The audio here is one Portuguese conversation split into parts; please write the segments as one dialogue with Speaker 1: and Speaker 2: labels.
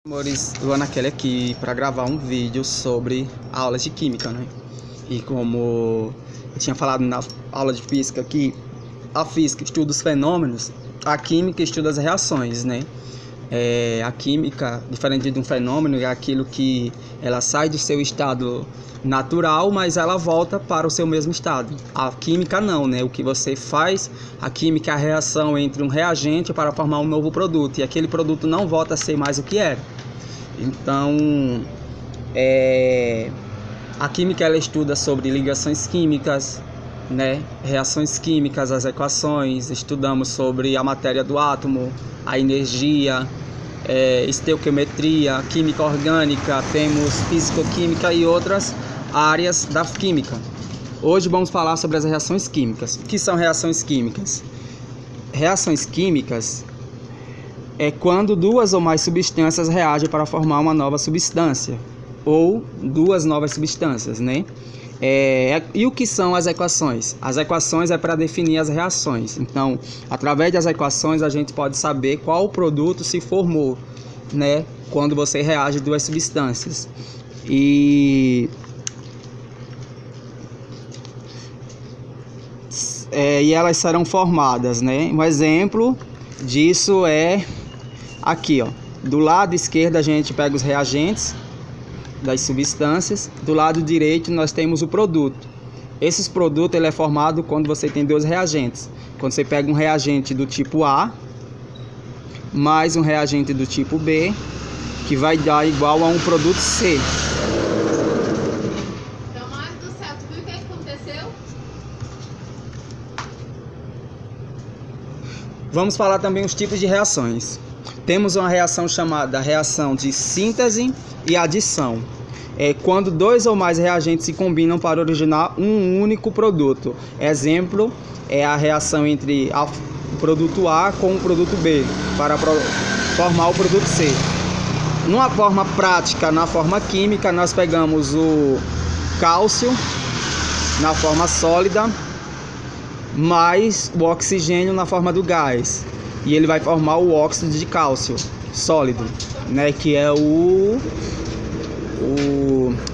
Speaker 1: Amores, Luana Kelly aqui para gravar um vídeo sobre aulas de química, né? E como eu tinha falado na aula de física que a física estuda os fenômenos, a química estuda as reações, né? A química, diferente de um fenômeno, é aquilo que ela sai do seu estado natural, mas ela volta para o seu mesmo estado. A química não, né? O que você faz, a química é a reação entre um reagente para formar um novo produto, e aquele produto não volta a ser mais o que era. Então, a química ela estuda sobre ligações químicas, né? Reações químicas, as equações, estudamos sobre a matéria do átomo, a energia, estequiometria, química orgânica, temos físico-química e outras áreas da química. Hoje vamos falar sobre as reações químicas. O que são reações químicas? Reações químicas é quando duas ou mais substâncias reagem para formar uma nova substância, ou duas novas substâncias, né? E o que são as equações? As equações é para definir as reações. Então, através das equações, a gente pode saber qual produto se formou, né? Quando você reage duas substâncias. E elas serão formadas, né? Um exemplo disso é aqui, ó. Do lado esquerdo a gente pega os reagentes das substâncias, do lado direito nós temos o produto. Esse produto ele é formado quando você tem dois reagentes. Quando você pega um reagente do tipo A mais um reagente do tipo B, que vai dar igual a um produto C.
Speaker 2: Então, mais do céu, tu viu o que aconteceu?
Speaker 1: Vamos falar também os tipos de reações. Temos uma reação chamada reação de síntese e adição. É quando dois ou mais reagentes se combinam para originar um único produto. Exemplo é a reação entre o produto A com o produto B para formar o produto C. Numa forma prática, na forma química, nós pegamos o cálcio na forma sólida mais o oxigênio na forma do gás. E ele vai formar o óxido de cálcio sólido, né, que é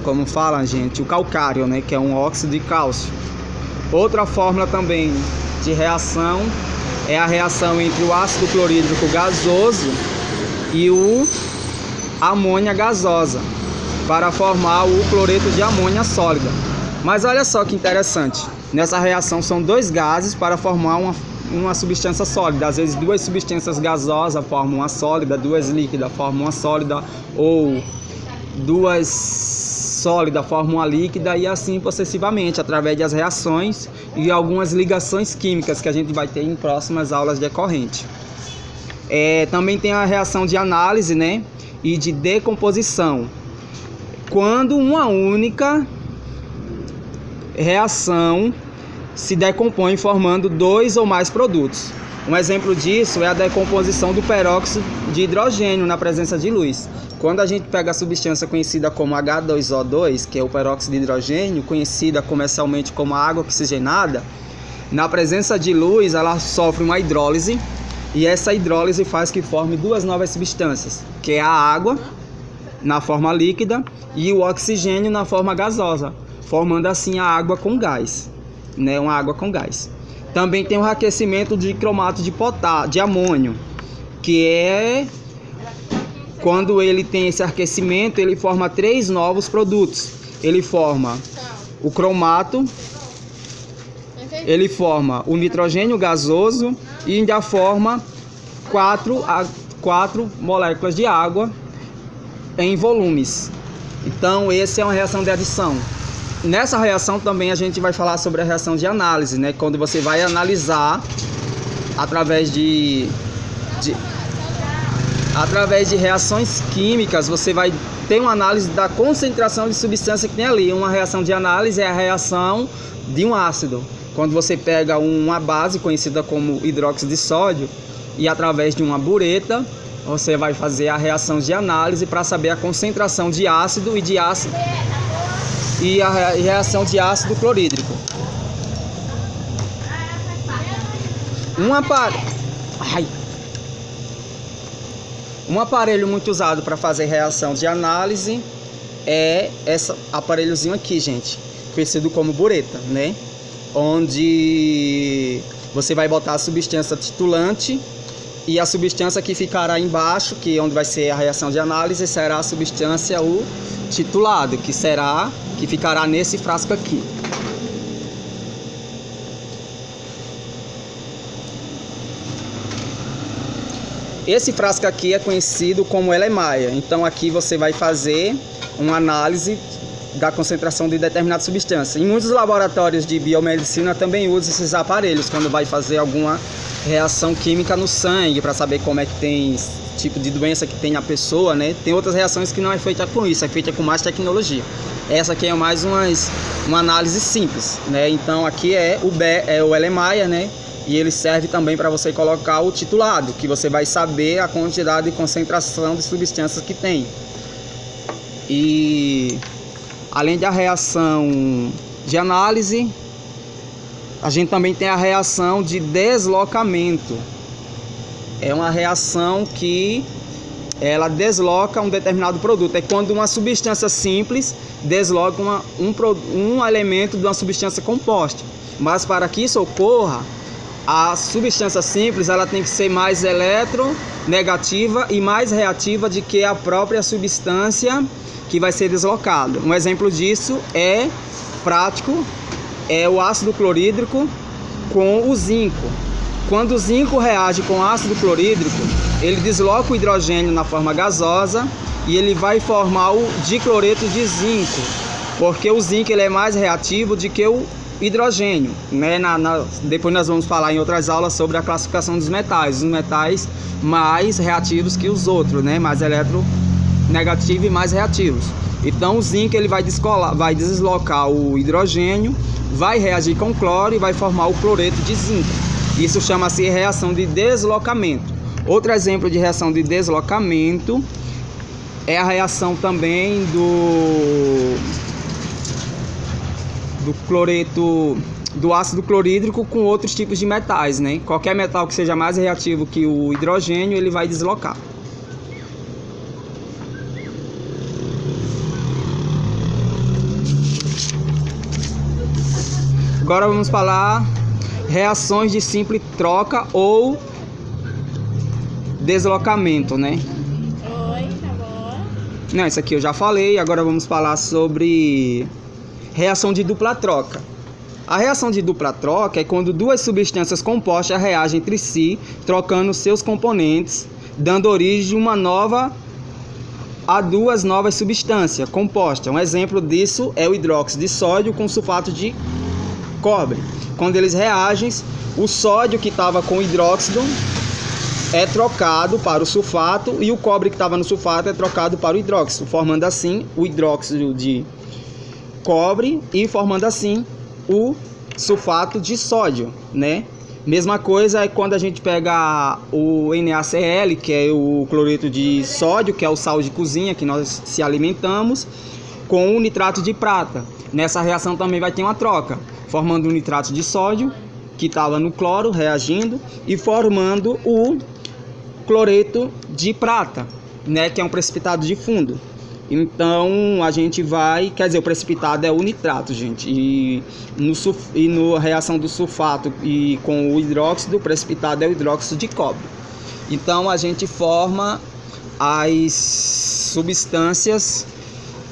Speaker 1: como fala, gente, o calcário, né, que é um óxido de cálcio. Outra fórmula também de reação é a reação entre o ácido clorídrico gasoso e o amônia gasosa para formar o cloreto de amônia sólida. Mas olha só que interessante, nessa reação são dois gases para formar uma substância sólida. Às vezes duas substâncias gasosas formam uma sólida, duas líquidas formam uma sólida, ou duas sólidas formam uma líquida, e assim sucessivamente, através das reações e algumas ligações químicas que a gente vai ter em próximas aulas decorrentes. Também tem a reação de análise, né, e de decomposição, quando uma única reação se decompõe formando dois ou mais produtos. Um exemplo disso é a decomposição do peróxido de hidrogênio na presença de luz. Quando a gente pega a substância conhecida como H2O2, que é o peróxido de hidrogênio, conhecida comercialmente como água oxigenada, na presença de luz ela sofre uma hidrólise, e essa hidrólise faz que forme duas novas substâncias, que é a água na forma líquida e o oxigênio na forma gasosa, formando assim a água com gás, né? Uma água com gás. Também tem o aquecimento de cromato de amônio, que é quando ele tem esse aquecimento, ele forma três novos produtos. Ele forma o cromato, ele forma o nitrogênio gasoso e ainda forma quatro moléculas de água em volumes. Então, essa é uma reação de adição. Nessa reação também a gente vai falar sobre a reação de análise, né? Quando você vai analisar através de reações químicas, você vai ter uma análise da concentração de substância que tem ali. Uma reação de análise é a reação de um ácido. Quando você pega uma base conhecida como hidróxido de sódio e através de uma bureta, você vai fazer a reação de análise para saber a concentração de ácido e a reação de ácido clorídrico. Um aparelho muito usado para fazer reação de análise é esse aparelhozinho aqui, gente, conhecido como bureta, né? Onde você vai botar a substância titulante e a substância que ficará embaixo, que é onde vai ser a reação de análise, será a substância o titulado, que ficará nesse frasco aqui. Esse frasco aqui é conhecido como Erlenmeyer. Então aqui você vai fazer uma análise da concentração de determinada substância. Em muitos laboratórios de biomedicina também usam esses aparelhos quando vai fazer alguma reação química no sangue, para saber como é que tem tipo de doença que tem a pessoa, né? Tem outras reações que não é feita com isso, é feita com mais tecnologia. Essa aqui é mais uma análise simples, né? Então aqui é o Erlenmeyer, né? E ele serve também para você colocar o titulado, que você vai saber a quantidade e concentração de substâncias que tem. E além da reação de análise, a gente também tem a reação de deslocamento. É uma reação que ela desloca um determinado produto. É quando uma substância simples desloca um elemento de uma substância composta. Mas para que isso ocorra, a substância simples ela tem que ser mais eletronegativa e mais reativa do que a própria substância que vai ser deslocada. Um exemplo disso prático é o ácido clorídrico com o zinco. Quando o zinco reage com o ácido clorídrico, ele desloca o hidrogênio na forma gasosa e ele vai formar o dicloreto de zinco, porque o zinco ele é mais reativo do que o hidrogênio, né? Depois nós vamos falar em outras aulas sobre a classificação dos metais, os metais mais reativos que os outros, né? Mais eletronegativos e mais reativos. Então o zinco ele vai deslocar o hidrogênio, vai reagir com cloro e vai formar o cloreto de zinco. Isso chama-se reação de deslocamento. Outro exemplo de reação de deslocamento é a reação também do ácido clorídrico com outros tipos de metais, né? Qualquer metal que seja mais reativo que o hidrogênio, ele vai deslocar. Agora vamos falar reações de simples troca ou deslocamento, né?
Speaker 2: Oi, tá bom?
Speaker 1: Não, isso aqui eu já falei. Agora vamos falar sobre reação de dupla troca. A reação de dupla troca é quando duas substâncias compostas reagem entre si, trocando seus componentes, dando origem a duas novas substâncias compostas. Um exemplo disso é o hidróxido de sódio com sulfato de cobre. Quando eles reagem, o sódio que estava com o hidróxido é trocado para o sulfato e o cobre que estava no sulfato é trocado para o hidróxido, formando assim o hidróxido de cobre e formando assim o sulfato de sódio, né? Mesma coisa é quando a gente pega o NaCl, que é o cloreto de sódio, que é o sal de cozinha que nós se alimentamos, com o nitrato de prata. Nessa reação também vai ter uma troca, formando o nitrato de sódio, que estava no cloro, reagindo, e formando o cloreto de prata, né, que é um precipitado de fundo. Então, a gente o precipitado é o nitrato, gente, e na reação do sulfato e com o hidróxido, o precipitado é o hidróxido de cobre. Então, a gente forma as substâncias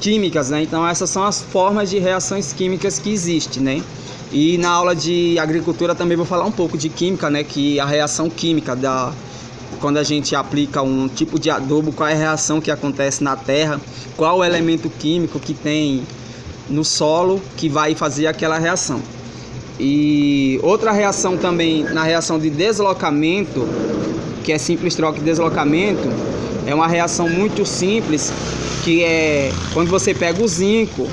Speaker 1: químicas, né? Então, essas são as formas de reações químicas que existem, né? E na aula de agricultura também vou falar um pouco de química, né? Que a reação química quando a gente aplica um tipo de adubo, qual é a reação que acontece na terra, qual o elemento químico que tem no solo que vai fazer aquela reação. E outra reação também, na reação de deslocamento, que é simples troca e deslocamento, é uma reação muito simples, que é quando você pega o zinco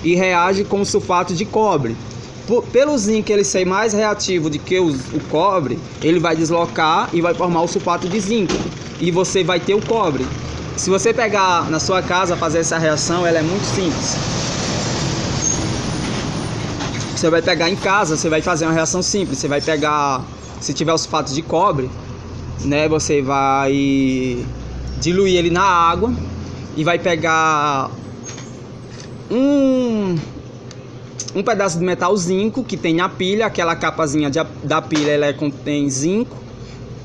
Speaker 1: e reage com o sulfato de cobre. Pelo zinco ele ser mais reativo do que o cobre, ele vai deslocar e vai formar o sulfato de zinco. E você vai ter o cobre. Se você pegar na sua casa fazer essa reação, ela é muito simples. Você vai pegar em casa, você vai fazer uma reação simples. Você vai pegar, se tiver o sulfato de cobre, né, você vai diluir ele na água e vai pegar um pedaço de metal zinco que tem na pilha, aquela capazinha da pilha, ela contém zinco.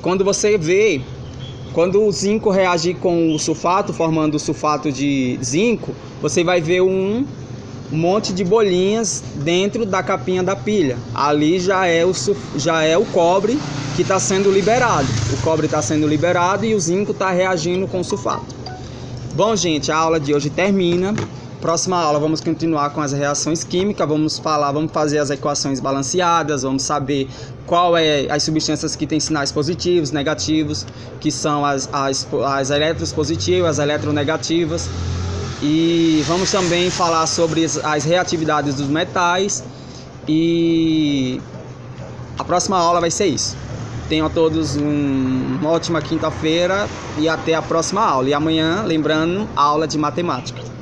Speaker 1: Quando você vê, quando o zinco reagir com o sulfato, formando o sulfato de zinco, você vai ver um monte de bolinhas dentro da capinha da pilha. Ali já é o cobre que está sendo liberado. O cobre está sendo liberado e o zinco está reagindo com o sulfato. Bom, gente, a aula de hoje termina. Próxima aula vamos continuar com as reações químicas, vamos fazer as equações balanceadas, vamos saber qual é as substâncias que têm sinais positivos, negativos, que são as elétrons positivas, as eletronegativas. E vamos também falar sobre as reatividades dos metais. E a próxima aula vai ser isso. Tenham a todos uma ótima quinta-feira e até a próxima aula. E amanhã, lembrando, aula de matemática.